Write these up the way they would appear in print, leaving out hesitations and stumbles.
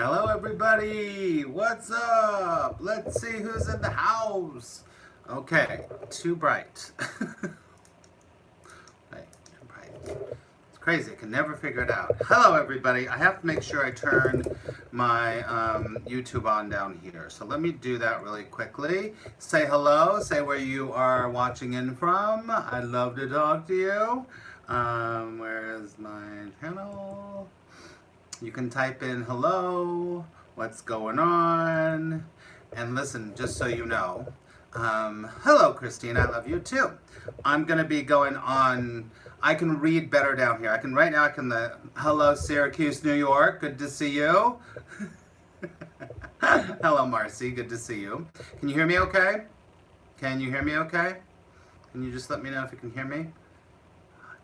Hello, everybody. What's up? Let's see who's in the house. Okay, too bright. Right, too bright. It's crazy. I can never figure it out. Hello, everybody. I have to make sure I turn my YouTube on down here. So let me do that really quickly. Say hello. Say where you are watching in from. I'd love to talk to you. Where's my channel? You can type in hello, what's going on, and listen, just so you know, hello Christine, I love you too. I'm gonna be going on, I can read better down here. Right now I can, hello Syracuse, New York, good to see you. Hello Marcy, good to see you. Can you hear me okay? Can you hear me okay? Can you just let me know if you can hear me?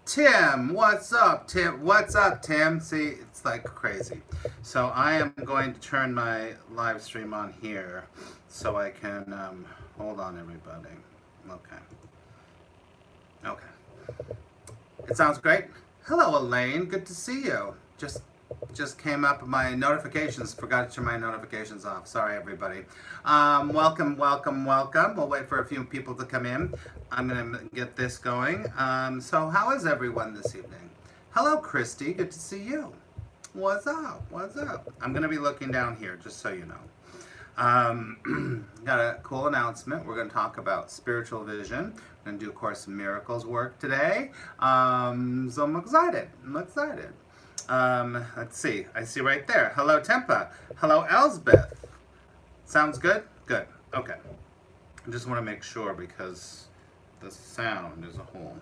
Tim, what's up, Tim? What's up, Tim? See, it's like crazy. So I am going to turn my live stream on here so I can, hold on, everybody. Okay. Okay. It sounds great. Hello, Elaine. Good to see you. Just came up my notifications. Forgot to turn my notifications off. Sorry, everybody. Welcome. We'll wait for a few people to come in. I'm going to get this going. So how is everyone this evening? Hello, Christy. Good to see you. What's up? What's up? I'm going to be looking down here, just so you know. Got a cool announcement. We're going to talk about spiritual vision. We're going to do a Course in Miracles work today. So I'm excited. Let's see. I see right there. Hello, Tempa. Hello, Elsbeth. Sounds good? Good. Okay. I just want to make sure because the sound is a whole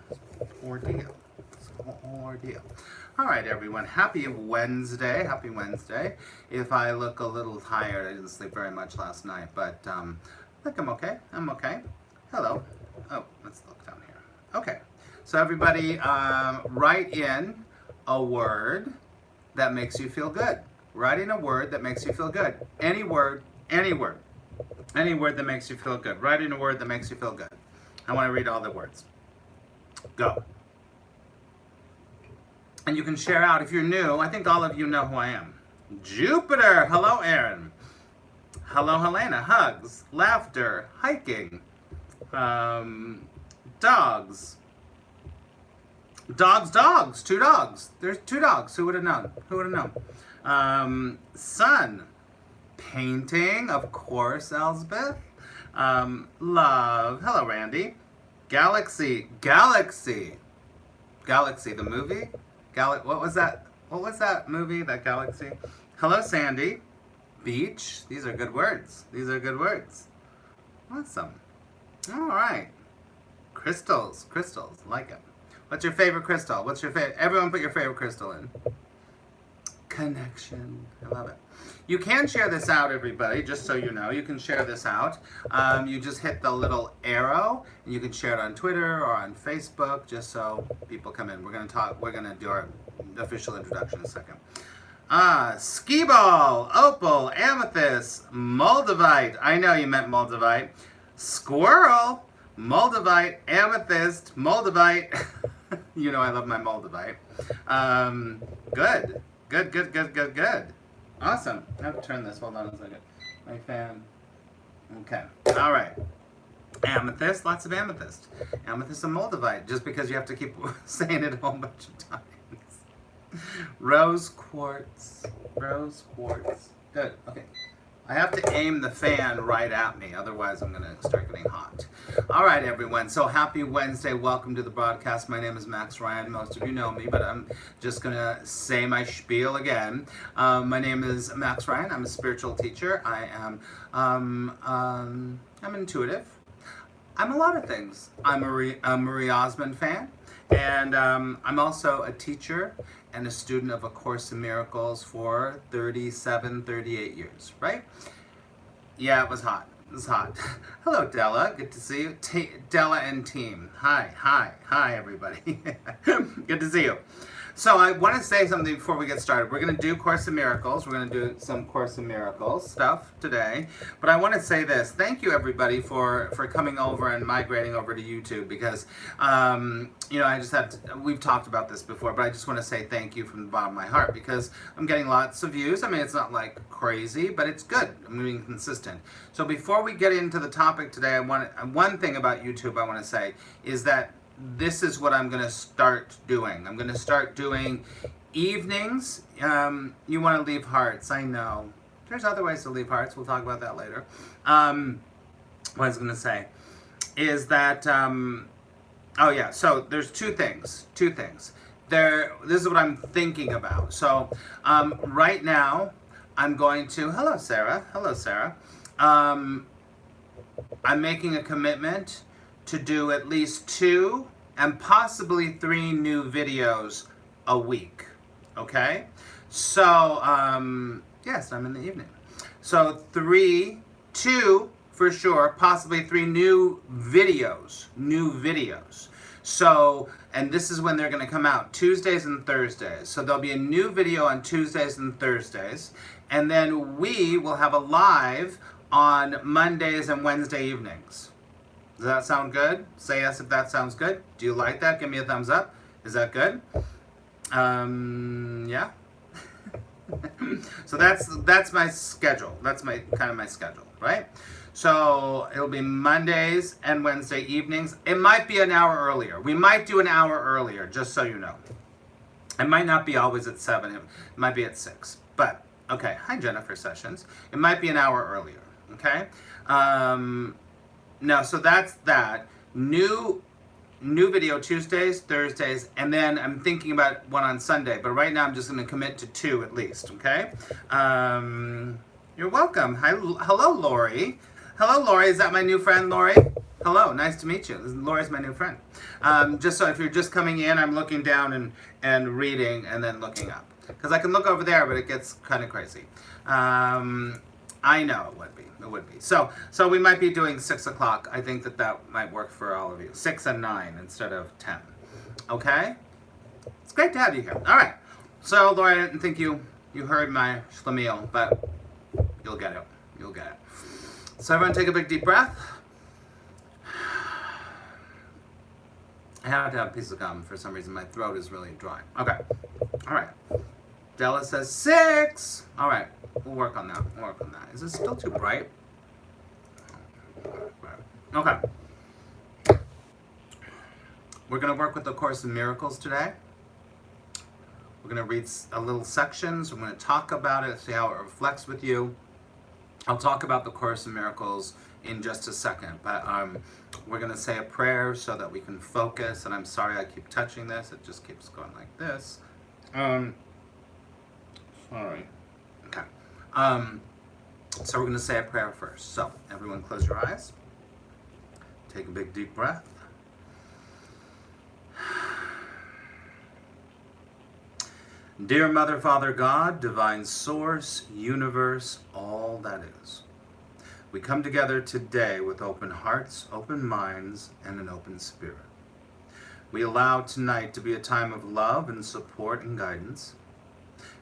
ordeal. It's a whole ordeal. All right, everyone. Happy Wednesday. Happy Wednesday. If I look a little tired, I didn't sleep very much last night, but I think I'm okay. I'm okay. Hello. Oh, let's look down here. Okay. So everybody, write in a word that makes you feel good. Write in a word that makes you feel good. Any word. Any word that makes you feel good. Write in a word that makes you feel good. I want to read all the words. Go. And you can share out if you're new. I think all of you know who I am. Jupiter. Hello, Aaron. Hello, Helena. Hugs. Laughter. Hiking. Dogs. Dogs. Two dogs. There's two dogs. Who would have known? Sun. Painting, of course, Elsbeth. Love. Hello, Randy. Galaxy. The movie. What was that movie? That Galaxy. Hello, Sandy. Beach. These are good words. Awesome. All right. Crystals. Like it. What's your favorite crystal? Everyone put your favorite crystal in. Connection. I love it. You can share this out, everybody, just so you know. You can share this out. You just hit the little arrow, and you can share it on Twitter or on Facebook, just so people come in. We're going to do our official introduction in a second. Skee ball, opal, amethyst, moldavite. I know you meant moldavite. Squirrel, moldavite, amethyst, moldavite. You know I love my moldavite. Good. Awesome. I have to turn this. Hold on a second. My fan. Okay. All right. Amethyst. Lots of amethyst. Amethyst and moldavite. Just because you have to keep saying it a whole bunch of times. Rose quartz. Good. Okay. I have to aim the fan right at me, otherwise I'm going to start getting hot. All right, everyone. So happy Wednesday. Welcome to the broadcast. My name is Max Ryan. Most of you know me, but I'm just going to say my spiel again. My name is Max Ryan. I'm a spiritual teacher. I am I'm intuitive. I'm a lot of things. I'm a Marie Osmond fan, and I'm also a teacher and a student of A Course in Miracles for 38 years, right? Yeah, it was hot. Hello, Della. Good to see you. Della and team. Hi, everybody. Good to see you. So I want to say something before we get started. We're going to do Course in Miracles. We're going to do some Course in Miracles stuff today. But I want to say this. Thank you, everybody, for coming over and migrating over to YouTube because, you know, we've talked about this before, but I just want to say thank you from the bottom of my heart because I'm getting lots of views. I mean, it's not like crazy, but it's good. I'm being consistent. So before we get into the topic today, one thing about YouTube I want to say is that this is what I'm going to start doing. I'm going to start doing evenings. You want to leave hearts. I know. There's other ways to leave hearts. We'll talk about that later. What I was going to say is that, oh yeah, so there's two things. This is what I'm thinking about. So right now, I'm going to, hello Sarah. I'm making a commitment to do at least 2 and possibly 3 new videos a week, okay? So, yes, I'm in the evening. So 2 for sure, possibly 3 new videos. So, and this is when they're gonna come out, Tuesdays and Thursdays. So there'll be a new video on Tuesdays and Thursdays, and then we will have a live on Mondays and Wednesday evenings. Does that sound good? Say yes if that sounds good. Do you like that? Give me a thumbs up. Is that good? Yeah. So that's my schedule. That's my schedule, right? So it'll be Mondays and Wednesday evenings. It might be an hour earlier. We might do an hour earlier, just so you know. It might not be always at 7. It might be at 6. But okay. Hi Jennifer Sessions. It might be an hour earlier. Okay. No, so that's that. New video Tuesdays, Thursdays, and then I'm thinking about one on Sunday. But right now I'm just going to commit to 2 at least, okay? You're welcome. Hello, Lori. Hello, Lori. Is that my new friend, Lori? Hello, nice to meet you. Lori's my new friend. Just so if you're just coming in, I'm looking down and reading and then looking up. Because I can look over there, but it gets kind of crazy. I know it would be. So we might be doing 6 o'clock. I think that might work for all of you. 6 and 9 instead of 10. Okay? It's great to have you here. All right. So, Laura, I didn't think you heard my schlemiel, but you'll get it. So everyone take a big deep breath. I have to have a piece of gum for some reason. My throat is really dry. Okay. All right. Della says 6. All right. We'll work on that. Is it still too bright? Okay. We're going to work with the Course in Miracles today. We're going to read a little sections. We're going to talk about it, see how it reflects with you. I'll talk about the Course in Miracles in just a second, but we're going to say a prayer so that we can focus. And I'm sorry I keep touching this. It just keeps going like this. Sorry. Okay. So we're going to say a prayer first. So everyone close your eyes. Take a big deep breath. Dear Mother, Father, God, Divine Source, Universe, all that is. We come together today with open hearts, open minds, and an open spirit. We allow tonight to be a time of love and support and guidance.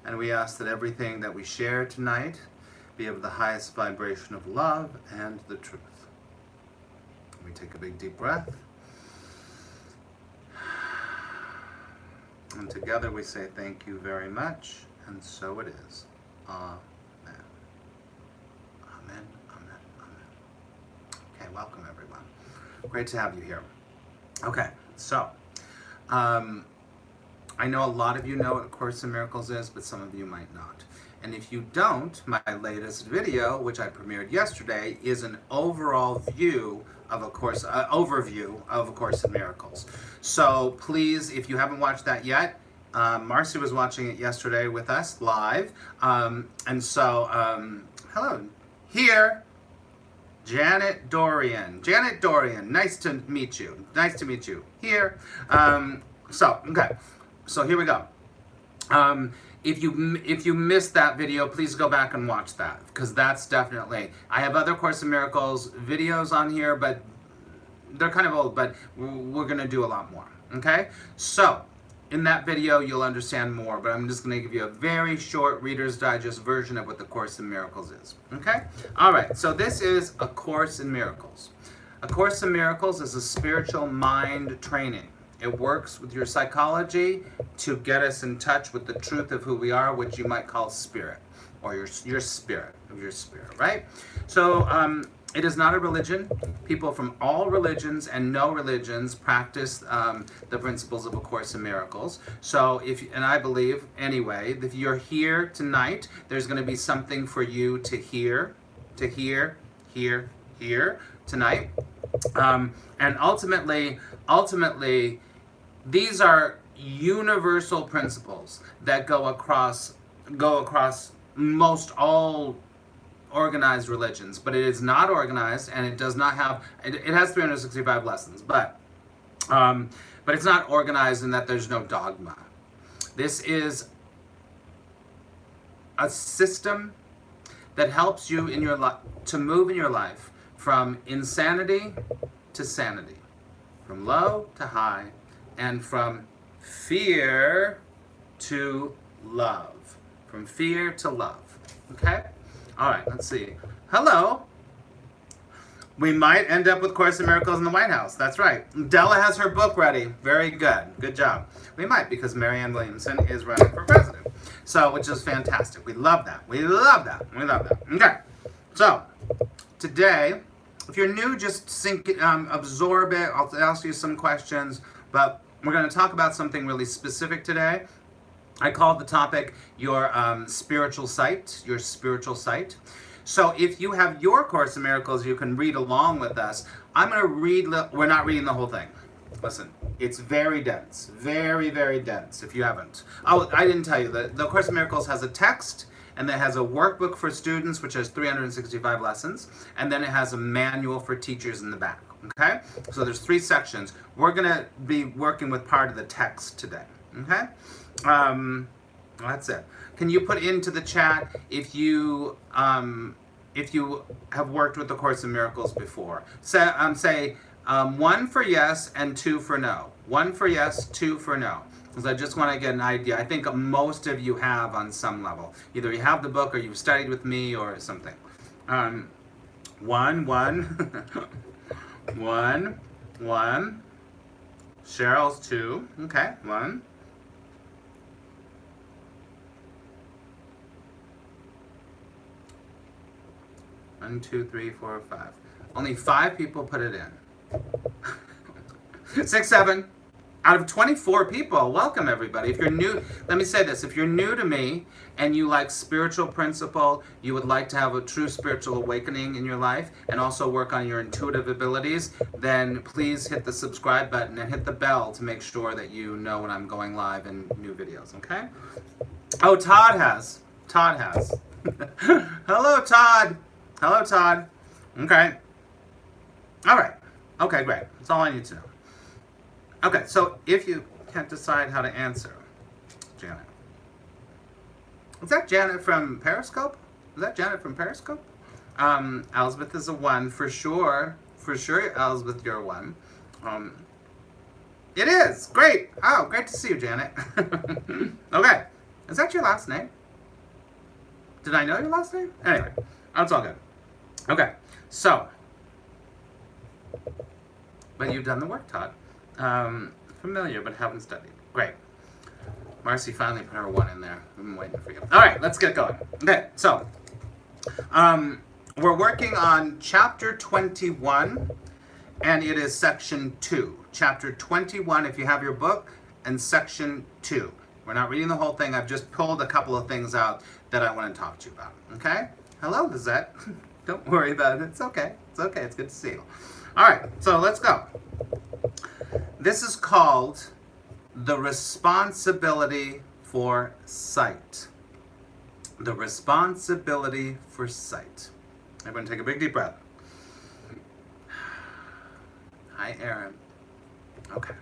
And we ask that everything that we share tonight be of the highest vibration of love and the truth. We take a big deep breath. And together we say thank you very much, and so it is. Amen. Amen, amen, amen. Okay, welcome everyone. Great to have you here. Okay, so, I know a lot of you know what A Course in Miracles is, but some of you might not. And if you don't, my latest video, which I premiered yesterday, is an overall view of overview of A Course in Miracles. So please, if you haven't watched that yet, Marcy was watching it yesterday with us live. And so, hello, here, Janet Dorian. Janet Dorian, nice to meet you. Nice to meet you. Here. Okay. So here we go. If you missed that video, please go back and watch that, because that's definitely, I have other Course in Miracles videos on here, but they're kind of old, but we're going to do a lot more, okay? So, in that video, you'll understand more, but I'm just going to give you a very short Reader's Digest version of what the Course in Miracles is. Okay? All right, so this is A Course in Miracles. A Course in Miracles is a spiritual mind training. It works with your psychology to get us in touch with the truth of who we are, which you might call spirit, or your spirit, right? So, it is not a religion. People from all religions and no religions practice the principles of A Course in Miracles. So, and I believe, anyway, if you're here tonight, there's going to be something for you to hear tonight. And ultimately, these are universal principles that go across most all organized religions, but it is not organized, and it does not have, it has 365 lessons, but it's not organized in that there's no dogma. This is a system that helps you in your life to move in your life from insanity to sanity, from low to high, and from fear to love, okay? All right, let's see. Hello. We might end up with Course in Miracles in the White House. That's right. Della has her book ready. Very good. Good job. We might, because Marianne Williamson is running for president. So, which is fantastic. We love that. Okay. So, today, if you're new, just absorb it. I'll ask you some questions, but we're going to talk about something really specific today. I called the topic your spiritual sight. So if you have your Course in Miracles, you can read along with us. I'm going to read, we're not reading the whole thing. Listen, it's very dense, very, very dense if you haven't. Oh, I didn't tell you, the Course in Miracles has a text, and then it has a workbook for students, which has 365 lessons, and then it has a manual for teachers in the back, okay? So there's 3 sections. We're going to be working with part of the text today, okay? That's it. Can you put into the chat if you have worked with the Course in Miracles before? Say 1 for yes and 2 for no. 1 for yes, 2 for no. Because I just want to get an idea. I think most of you have on some level. Either you have the book or you've studied with me or something. 1. 1. Cheryl's 2. Okay, 1. 1, 2, 3, 4, 5. Only 5 people put it in. 6, 7. Out of 24 people, welcome everybody. If you're new, let me say this. If you're new to me and you like spiritual principle, you would like to have a true spiritual awakening in your life and also work on your intuitive abilities, then please hit the subscribe button and hit the bell to make sure that you know when I'm going live in new videos, okay? Oh, Todd has. Hello, Todd. Okay. All right. Okay, great. That's all I need to know. Okay, so if you can't decide how to answer, Janet. Is that Janet from Periscope? Elizabeth is a 1 for sure. For sure, Elizabeth, you're a 1. It is. Great. Oh, great to see you, Janet. Okay. Is that your last name? Did I know your last name? Anyway, that's all good. Okay, so, but you've done the work, Todd. Familiar, but haven't studied. Great. Marcy finally put her 1 in there. I've been waiting for you. All right, let's get going. Okay, so, we're working on chapter 21, and it is section 2. Chapter 21, if you have your book, and section 2. We're not reading the whole thing. I've just pulled a couple of things out that I want to talk to you about. Okay? Hello, Lizette. Don't worry about it. It's okay. It's good to see you. All right, so let's go. This is called the responsibility for sight. The responsibility for sight. Everyone take a big deep breath. Hi, Aaron. Okay.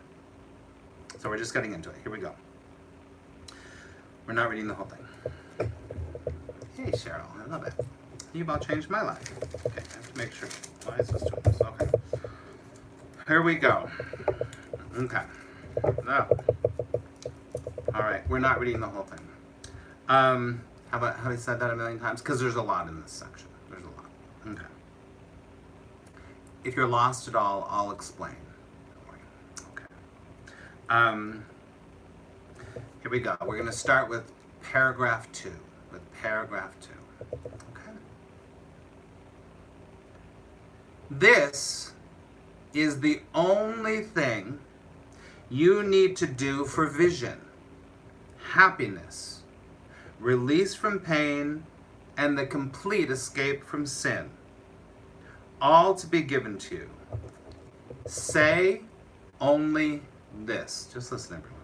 So we're just getting into it. Here we go. We're not reading the whole thing. Hey, Cheryl. I love it. You about changed my life. Okay, I have to make sure. Why is this doing this? Okay. Here we go. Okay. Now, All right, we're not reading the whole thing. Have I said that a million times? Because there's a lot in this section. There's a lot. Okay. If you're lost at all, I'll explain. Okay. Here we go. We're going to start with paragraph 2. Okay. This is the only thing you need to do for vision, happiness, release from pain, and the complete escape from sin. All to be given to you. Say only this. Just listen, everyone.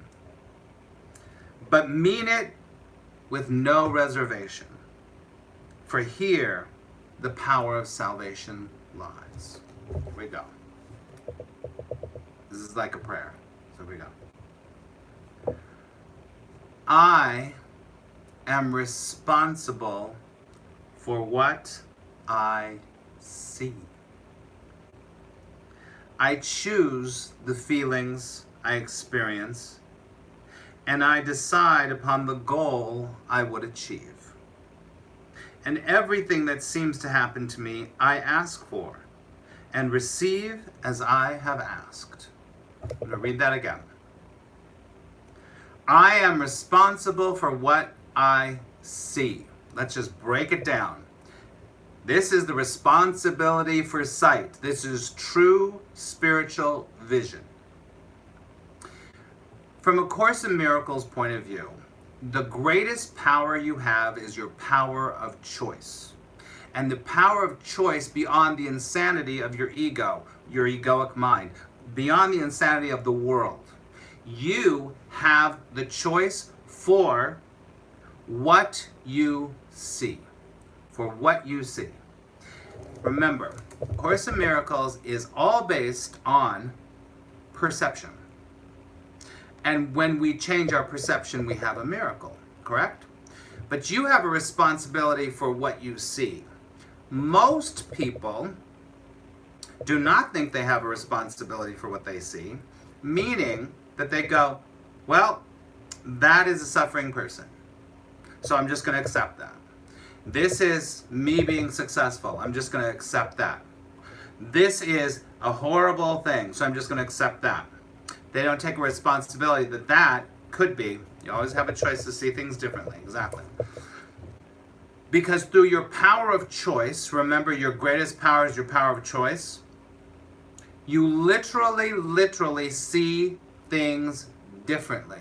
But mean it with no reservation. For here, the power of salvation lies. Here we go. This is like a prayer. So here we go. I am responsible for what I see. I choose the feelings I experience, and I decide upon the goal I would achieve. And everything that seems to happen to me, I ask for, and receive as I have asked. I'm going to read that again. I am responsible for what I see. Let's just break it down. This is the responsibility for sight. This is true spiritual vision. From A Course in Miracles point of view, the greatest power you have is your power of choice. And the power of choice beyond the insanity of your ego, your egoic mind, beyond the insanity of the world. You have the choice for what you see. For what you see. Remember, Course in Miracles is all based on perception. And when we change our perception, we have a miracle, correct? But you have a responsibility for what you see. Most people do not think they have a responsibility for what they see, meaning that they go, well, that is a suffering person, so I'm just going to accept that. This is me being successful. I'm just going to accept that. This is a horrible thing, so I'm just going to accept that. They don't take a responsibility that that could be. You always have a choice to see things differently. Exactly. Because through your power of choice, remember your greatest power is your power of choice, you literally see things differently.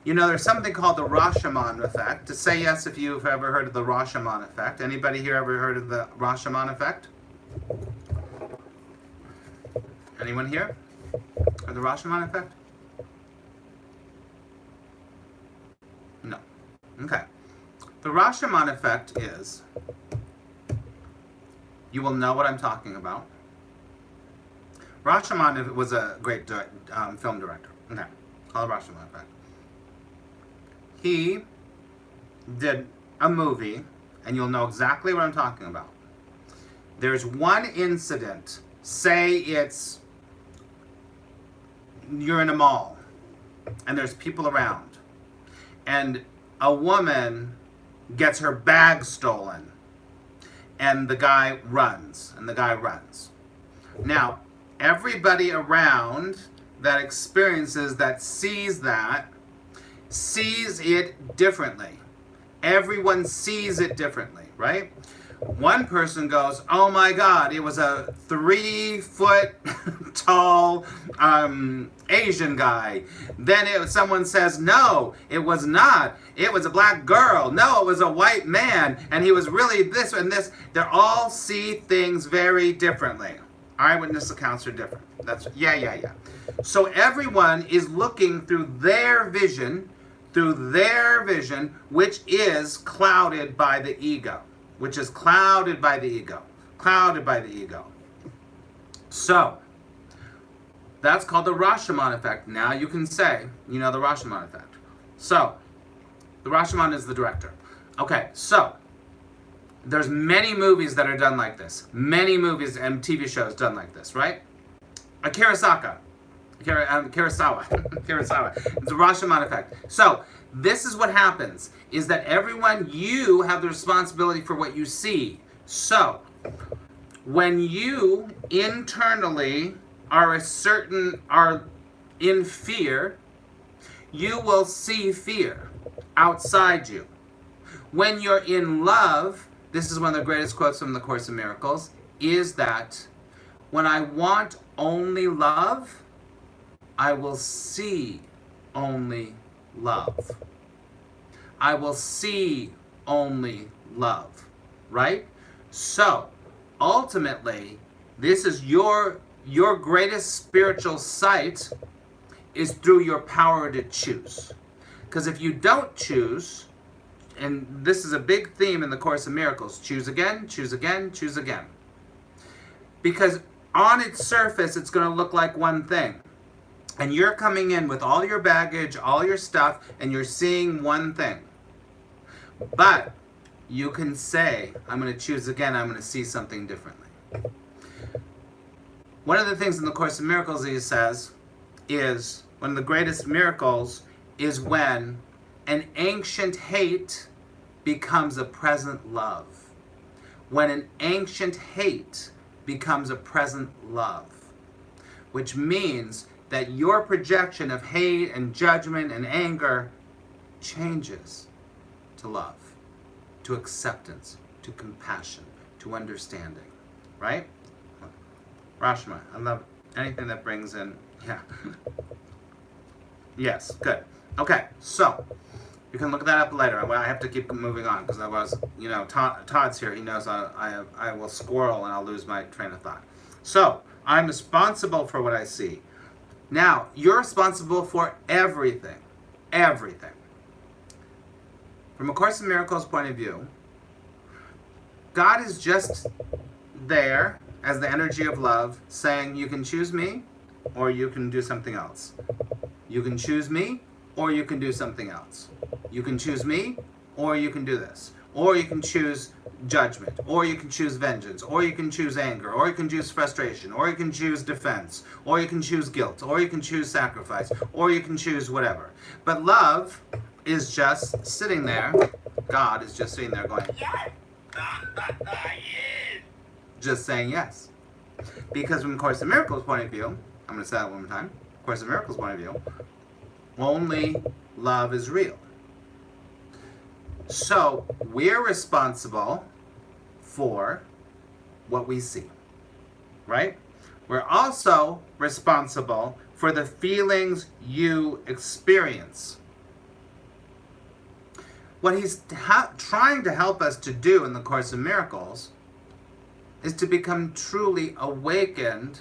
You know, there's something called the Rashomon effect. To say yes if you've ever heard of the Rashomon effect. Anybody here ever heard of the Rashomon effect? Anyone here? Or the Rashomon effect? No. Okay. The Rashomon effect is, you will know what I'm talking about. Rashomon was a great film director. Okay. Called the Rashomon effect. He did a movie, and you'll know exactly what I'm talking about. There's one incident, say it's, you're in a mall, and there's people around, and a woman gets her bag stolen, and the guy runs. Now, everybody around that experiences that sees it differently. Everyone sees it differently, right? One person goes, oh my God, it was a 3-foot tall Asian guy. Then someone says, no, it was not. It was a black girl. No, it was a white man. And he was really this and this. They all see things very differently. Eyewitness accounts are different. Yeah. So everyone is looking through their vision, which is clouded by the ego. So, that's called the Rashomon effect. Now you can say, you know the Rashomon effect. So, the Rashomon is the director. Okay, so, there's many movies that are done like this. Many movies and TV shows done like this, right? Akira Saka. Kurosawa. Kurosawa. It's a Rashomon effect. So this is what happens, is that everyone, you have the responsibility for what you see. So when you internally are in fear, you will see fear outside you. When you're in love, this is one of the greatest quotes from the Course in Miracles, is that when I want only love, I will see only love. I will see only love, right? So, ultimately, this is your greatest spiritual sight is through your power to choose. Because if you don't choose, and this is a big theme in the Course in Miracles, choose again, choose again, choose again. Because on its surface, it's going to look like one thing. And you're coming in with all your baggage, all your stuff, and you're seeing one thing. But you can say, I'm going to choose again, I'm going to see something differently. One of the things in the Course in Miracles he says is, one of the greatest miracles is when an ancient hate becomes a present love. When an ancient hate becomes a present love. Which means that your projection of hate and judgment and anger changes to love, to acceptance, to compassion, to understanding, right? Rashma, I love anything that brings in, yeah. Yes, good. Okay, so you can look that up later. I have to keep moving on because otherwise, Todd's here. He knows I will squirrel and I'll lose my train of thought. So I'm responsible for what I see. Now, you're responsible for everything. Everything. From A Course in Miracles point of view, God is just there as the energy of love saying, you can choose me or you can do something else. You can choose me or you can do something else. You can choose me or you can do this. Or you can choose judgment, or you can choose vengeance, or you can choose anger, or you can choose frustration, or you can choose defense, or you can choose guilt, or you can choose sacrifice, or you can choose whatever. But love is just sitting there. God is just sitting there going, yes. Just saying yes. Because from Course in Miracles point of view, I'm going to say that one more time, Course in Miracles point of view, only love is real. So, we're responsible for what we see, right? We're also responsible for the feelings you experience. What he's trying to help us to do in the Course in Miracles is to become truly awakened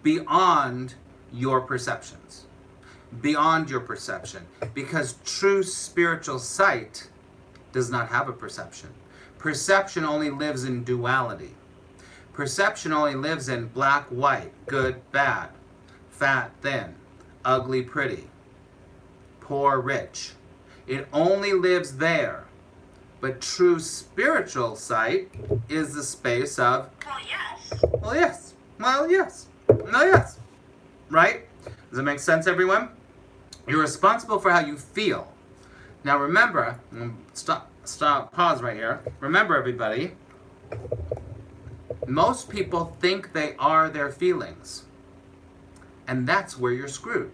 beyond your perceptions, beyond your perception, because true spiritual sight does not have a perception. Perception only lives in duality. Perception only lives in black, white, good, bad, fat, thin, ugly, pretty, poor, rich. It only lives there. But true spiritual sight is the space of, well, yes. Well, yes. Well, yes. No, yes. Right? Does it make sense, everyone? You're responsible for how you feel. Now remember, pause right here. Remember, everybody, most people think they are their feelings. And that's where you're screwed.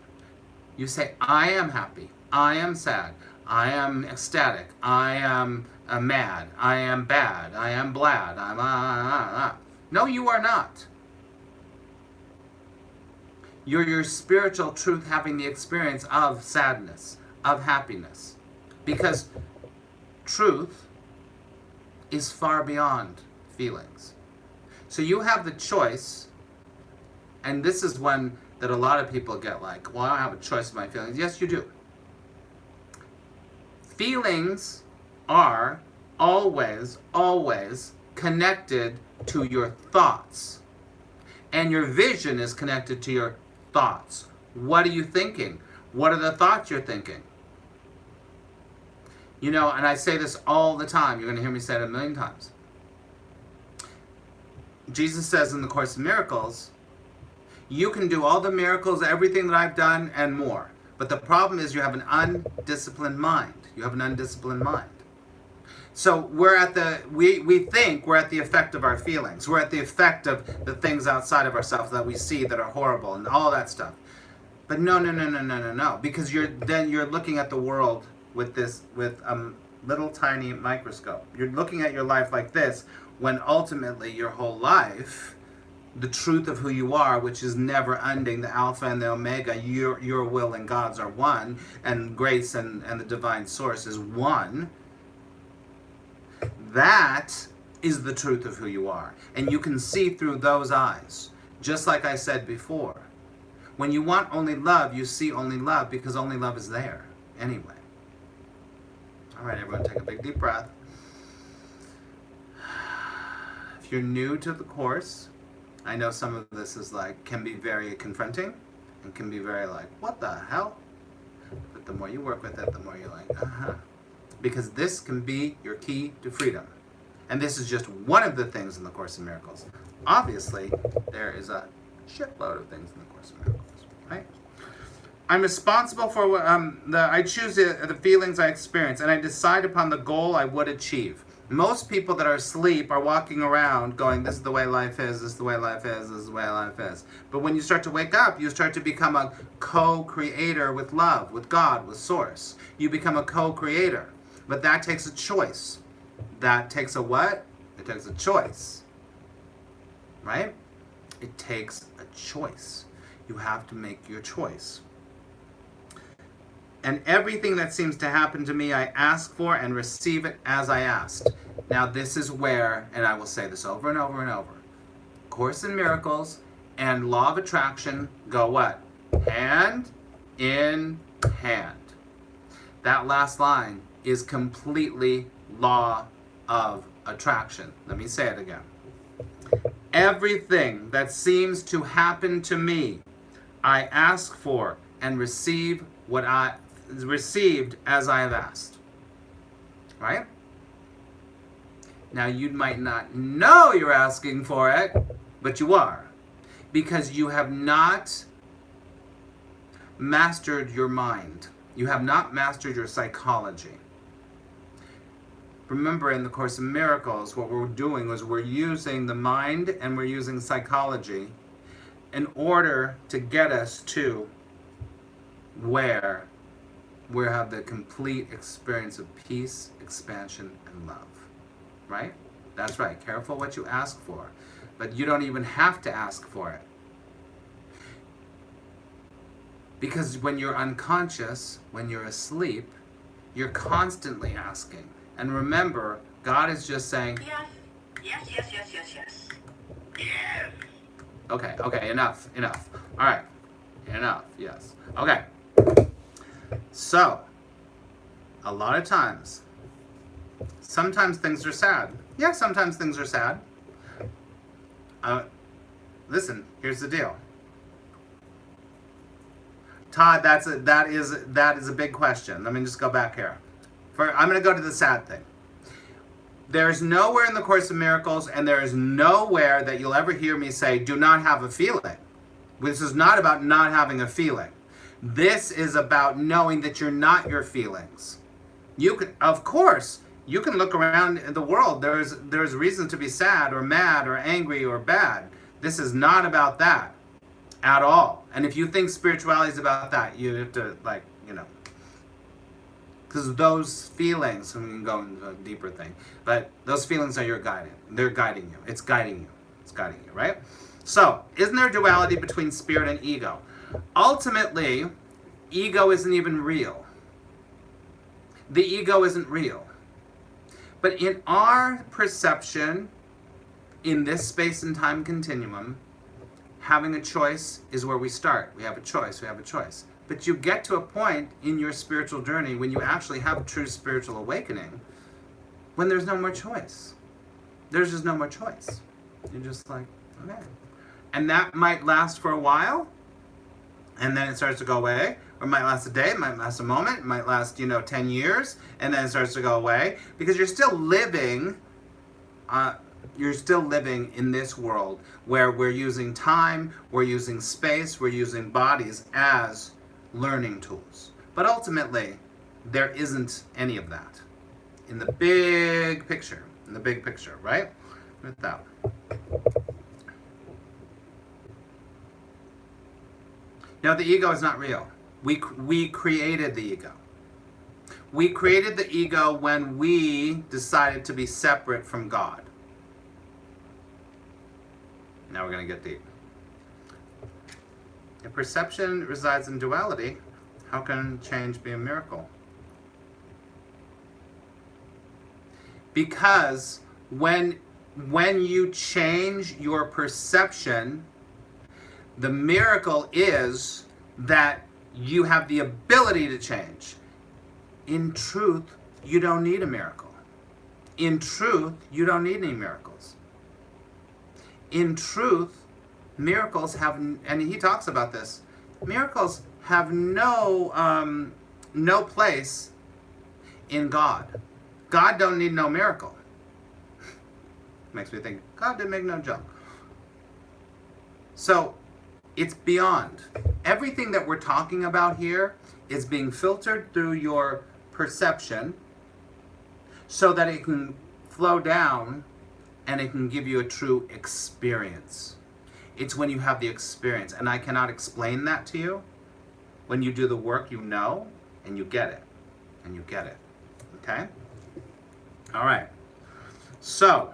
You say, I am happy. I am sad. I am ecstatic. I am mad. I am bad. I am glad. I'm No, you are not. You're your spiritual truth having the experience of sadness, of happiness. Because truth is far beyond feelings. So you have the choice, and this is one that a lot of people get like, well, I don't have a choice in my feelings. Yes, you do. Feelings are always, always connected to your thoughts. And your vision is connected to your thoughts. What are you thinking? What are the thoughts you're thinking? You know, and I say this all the time. You're going to hear me say it a million times. Jesus says in the Course in Miracles, You can do all the miracles, everything that I've done, and more. But the problem is you have an undisciplined mind. You have an undisciplined mind. So we think we're at the effect of our feelings. We're at the effect of the things outside of ourselves that we see that are horrible and all that stuff. But no. Because you're looking at the world with a little tiny microscope. You're looking at your life like this, when ultimately your whole life, the truth of who you are, which is never ending, the Alpha and the Omega, your will and God's are one, and grace and the divine source is one. That is the truth of who you are. And you can see through those eyes. Just like I said before. When you want only love, you see only love, because only love is there anyway. All right, everyone, take a big deep breath. If you're new to the course, I know some of this is can be very confronting and can be very what the hell? But the more you work with it, the more you're because this can be your key to freedom. And this is just one of the things in the Course in Miracles. Obviously, there is a shitload of things in the Course in Miracles, right? I'm responsible for what I choose the feelings I experience, and I decide upon the goal I would achieve. Most people that are asleep are walking around going, this is the way life is, this is the way life is, this is the way life is. But when you start to wake up, you start to become a co-creator with love, with God, with Source. You become a co-creator. But that takes a choice. That takes a what? It takes a choice. Right? It takes a choice. You have to make your choice. And everything that seems to happen to me, I ask for and receive it as I asked. Now this is where, and I will say this over and over and over, Course in Miracles and Law of Attraction go what? Hand in hand. That last line is completely Law of Attraction. Let me say it again. Everything that seems to happen to me, I ask for and receive what I received as I have asked. Right? Now you might not know you're asking for it, but you are. Because you have not mastered your mind. You have not mastered your psychology. Remember, in the Course in Miracles, what we're doing is we're using the mind and we're using psychology in order to get us to where we have the complete experience of peace, expansion, and love. Right? That's right. Careful what you ask for. But you don't even have to ask for it. Because when you're unconscious, when you're asleep, you're constantly asking. And remember, God is just saying, yes. Okay, enough. All right, enough, yes. Okay. So, a lot of times, sometimes things are sad. Yeah, sometimes things are sad. Listen, here's the deal. Todd, that is a big question. Let me just go back here. I'm going to go to the sad thing. There's nowhere in the Course of Miracles, and there is nowhere that you'll ever hear me say, do not have a feeling. This is not about not having a feeling. This is about knowing that you're not your feelings. You can, of course, you can look around in the world. There's reason to be sad or mad or angry or bad. This is not about that at all. And if you think spirituality is about that, you have to, because those feelings, and we can go into a deeper thing, but those feelings are your guiding. They're guiding you. It's guiding you. It's guiding you, right? So, isn't there duality between spirit and ego? Ultimately, ego isn't even real. The ego isn't real. But in our perception, in this space and time continuum, having a choice is where we start. We have a choice. But you get to a point in your spiritual journey when you actually have a true spiritual awakening, when there's no more choice. There's just no more choice. You're just like, okay. And that might last for a while, and then it starts to go away. Or it might last a day, it might last a moment, it might last, 10 years, and then it starts to go away. Because you're still living You're still living in this world where we're using time, we're using space, we're using bodies as learning tools. But ultimately, there isn't any of that in the big picture. In the big picture, right? With that. Now, the ego is not real. We created the ego. We created the ego when we decided to be separate from God. Now we're going to get deep. If perception resides in duality, how can change be a miracle? Because when you change your perception, the miracle is that you have the ability to change. In truth, you don't need a miracle. In truth, you don't need any miracles. In truth, miracles have, and he talks about this, miracles have no place in God. God don't need no miracle. Makes me think, God didn't make no joke. So, it's beyond. Everything that we're talking about here is being filtered through your perception so that it can flow down and it can give you a true experience. It's when you have the experience. And I cannot explain that to you. When you do the work, you know, and you get it. And you get it. Okay? All right. So,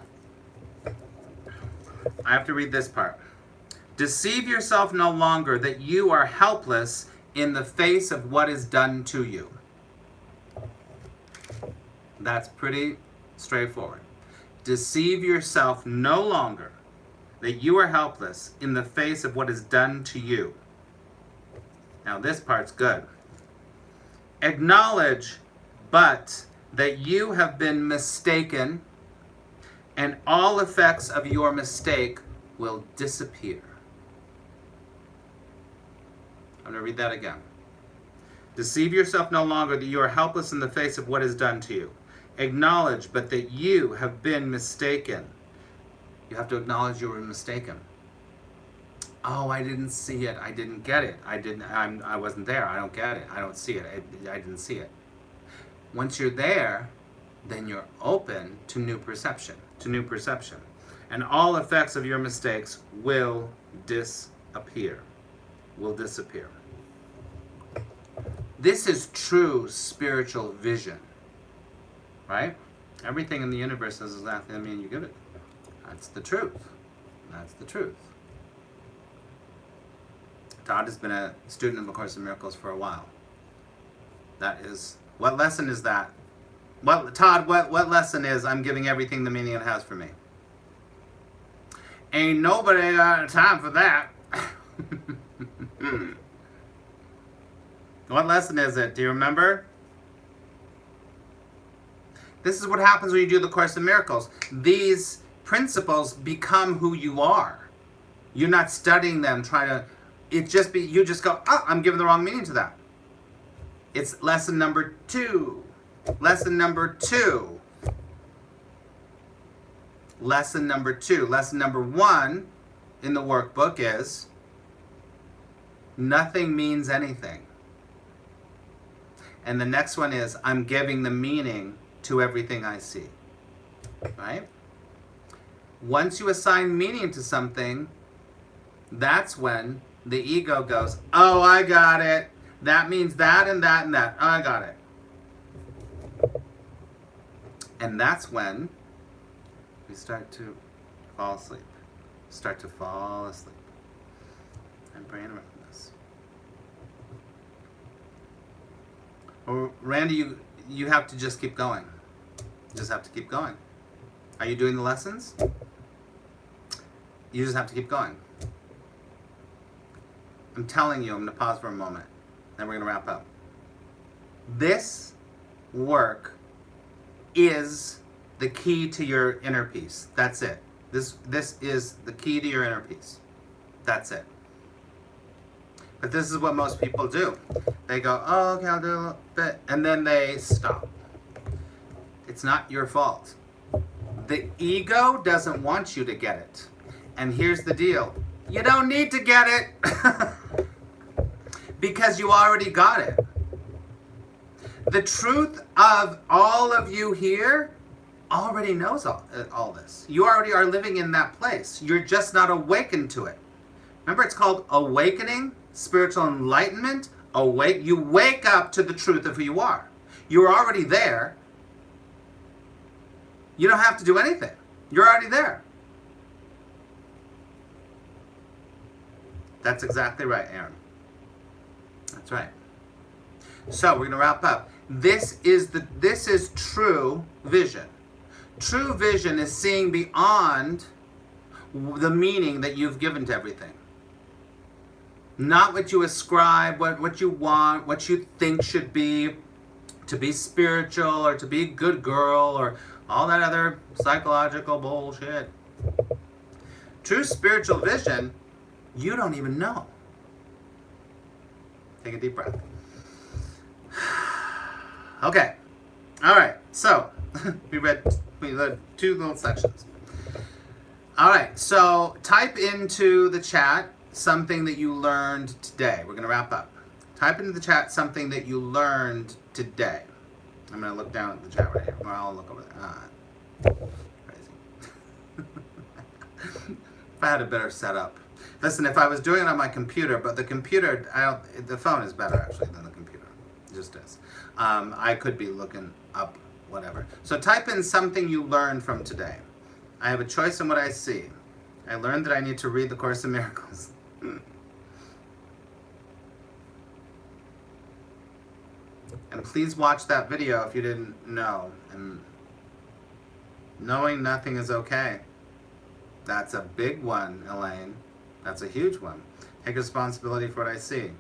I have to read this part. Deceive yourself no longer that you are helpless in the face of what is done to you. That's pretty straightforward. Deceive yourself no longer that you are helpless in the face of what is done to you. Now this part's good. Acknowledge, but that you have been mistaken, and all effects of your mistake will disappear. I'm going to read that again. Deceive yourself no longer that you are helpless in the face of what is done to you. Acknowledge, but that you have been mistaken. You have to acknowledge you were mistaken. Oh, I didn't see it. I didn't get it. I wasn't there. I don't get it. I don't see it. I didn't see it. Once you're there, then you're open to new perception. And all effects of your mistakes will disappear. This is true spiritual vision. Right? Everything in the universe is exactly the meaning you give it. That's the truth. Todd has been a student of A Course in Miracles for a while. That is, what lesson is that? Todd, what lesson is I'm giving everything the meaning it has for me? Ain't nobody got time for that. What lesson is it? Do you remember? This is what happens when you do the Course in Miracles. These principles become who you are. You're not studying them, you just go, I'm giving the wrong meaning to that. It's lesson number 2. Lesson number 1 in the workbook is nothing means anything. And the next one is I'm giving the meaning to everything I see. Right? Once you assign meaning to something, that's when the ego goes, oh, I got it. That means that and that and that. Oh, I got it. And that's when we start to fall asleep. I'm praying about this. Well, Randy, you have to just keep going. You just have to keep going. Are you doing the lessons? You just have to keep going. I'm telling you, I'm going to pause for a moment. Then we're going to wrap up. This work is the key to your inner peace. That's it. This is the key to your inner peace. That's it. But this is what most people do. They go, oh, okay, I'll do a little bit. And then they stop. It's not your fault. The ego doesn't want you to get it. And here's the deal. You don't need to get it because you already got it. The truth of all of you here already knows all this. You already are living in that place. You're just not awakened to it. Remember, it's called awakening, spiritual enlightenment. You wake up to the truth of who you are. You're already there. You don't have to do anything. You're already there. That's exactly right, Aaron. That's right. So we're going to wrap up. This is true vision. True vision is seeing beyond the meaning that you've given to everything. Not what you ascribe, what you want, what you think should be, to be spiritual or to be a good girl or all that other psychological bullshit. True spiritual vision, you don't even know. Take a deep breath. Okay. All right. So we read 2 little sections. All right. So type into the chat something that you learned today. We're going to wrap up. Type into the chat something that you learned today. I'm going to look down at the chat right here. Or I'll look over there. Crazy. If I had a better setup. Listen, if I was doing it on my computer, but the computer, the phone is better actually than the computer. It just is. I could be looking up whatever. So type in something you learned from today. I have a choice in what I see. I learned that I need to read the Course in Miracles. And please watch that video if you didn't know. And knowing nothing is okay. That's a big one, Elaine. That's a huge one. Take responsibility for what I see.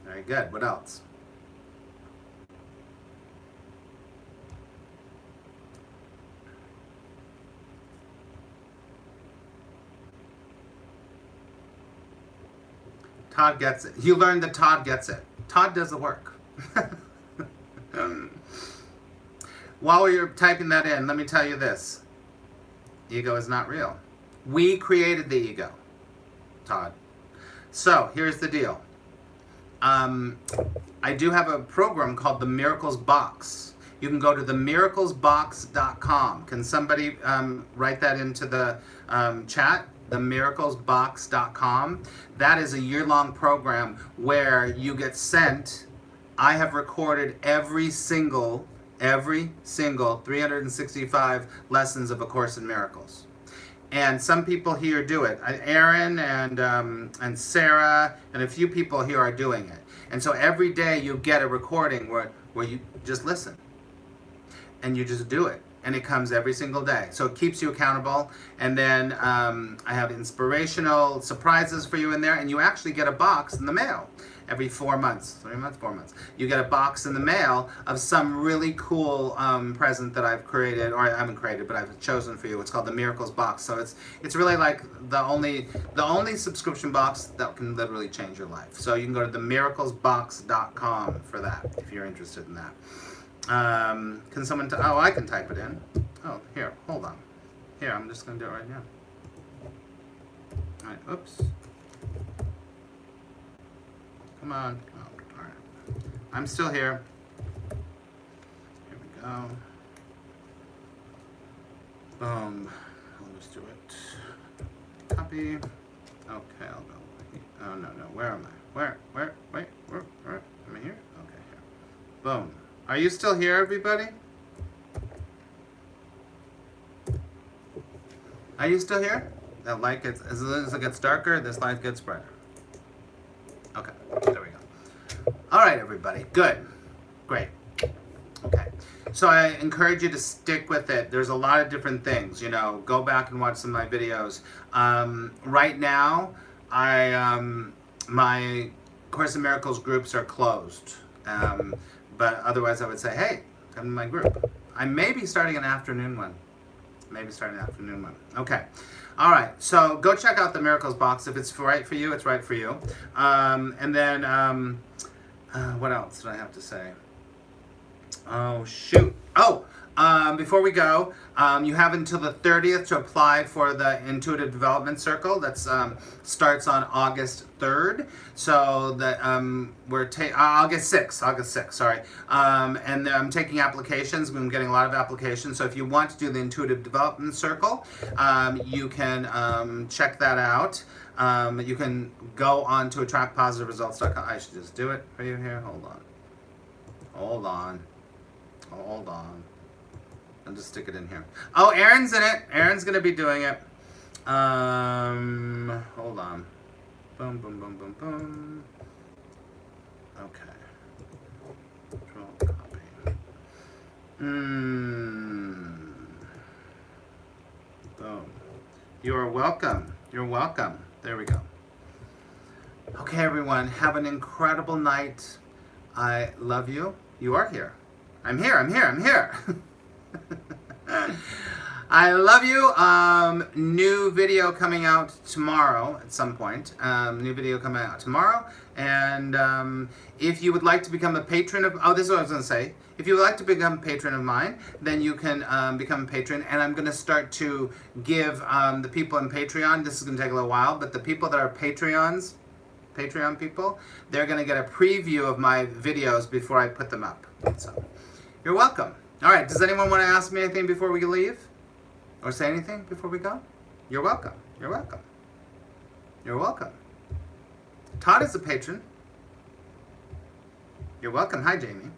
Very good. What else? Todd gets it. You learned that Todd gets it. Todd does the work. While you're typing that in, let me tell you this. Ego is not real. We created the ego, Todd. So here's the deal. I do have a program called the Miracles Box. You can go to themiraclesbox.com. Can somebody write that into the chat? Themiraclesbox.com. That is a year-long program where you get sent. I have recorded every single 365 lessons of A Course in Miracles. And some people here do it. Aaron and Sarah and a few people here are doing it. And so every day you get a recording where you just listen. And you just do it. And it comes every single day. So it keeps you accountable. And then I have inspirational surprises for you in there. And you actually get a box in the mail every 4 months. 4 months. You get a box in the mail of some really cool present that I've created, or I haven't created, but I've chosen for you. It's called the Miracles Box. So it's really like the only subscription box that can literally change your life. So you can go to themiraclesbox.com for that if you're interested in that. Can someone? I can type it in. Oh, here, hold on. Here, I'm just gonna do it right now. All right. Oops. Come on. Oh, all right. I'm still here. Here we go. Boom. I'll just do it. Copy. Okay, I'll go. Oh no. Where am I? Where? Wait. Where? Am I here? Okay, here. Boom. Are you still here, everybody? Are you still here? That light gets, as soon as it gets darker, this light gets brighter. Okay, there we go. All right, everybody. Good. Great. Okay. So I encourage you to stick with it. There's a lot of different things, go back and watch some of my videos. Right now, my Course in Miracles groups are closed. But otherwise, I would say, hey, come to my group. I may be starting an afternoon one. Okay. All right. So go check out the Miracles Box. If it's right for you, it's right for you. And then, what else did I have to say? Oh, shoot. Oh, before we go, you have until the 30th to apply for the Intuitive Development Circle. That's starts on August 3rd. So that we're August 6th, sorry. And I'm taking applications. I'm getting a lot of applications. So if you want to do the Intuitive Development Circle, you can check that out. You can go on to attractpositiveresults.com. I should just do it for you here. Hold on. I'll just stick it in here. Oh, Erin's in it. Erin's going to be doing it. Hold on. Boom. Okay. Control copy. Boom. You're welcome. There we go. Okay, everyone. Have an incredible night. I love you. You are here. I'm here. I love you. New video coming out tomorrow at some point. And if you would like to become a patron of, this is what I was going to say. If you would like to become a patron of mine, then you can become a patron. And I'm going to start to give the people in Patreon, this is going to take a little while, but the people that are Patreon people, they're going to get a preview of my videos before I put them up. So, you're welcome. All right, does anyone want to ask me anything before we leave? Or say anything before we go? You're welcome. Todd is a patron. You're welcome. Hi, Jamie.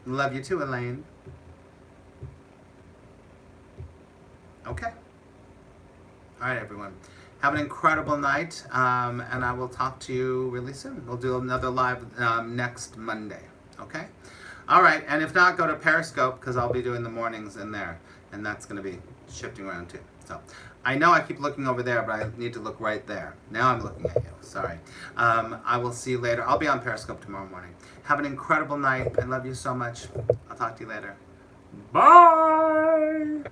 Love you too, Elaine. Okay. All right, everyone. Have an incredible night, and I will talk to you really soon. We'll do another live next Monday, okay? All right, and if not, go to Periscope, because I'll be doing the mornings in there, and that's going to be shifting around too. So I know I keep looking over there, but I need to look right there. Now I'm looking at you. Sorry. I will see you later. I'll be on Periscope tomorrow morning. Have an incredible night. I love you so much. I'll talk to you later. Bye!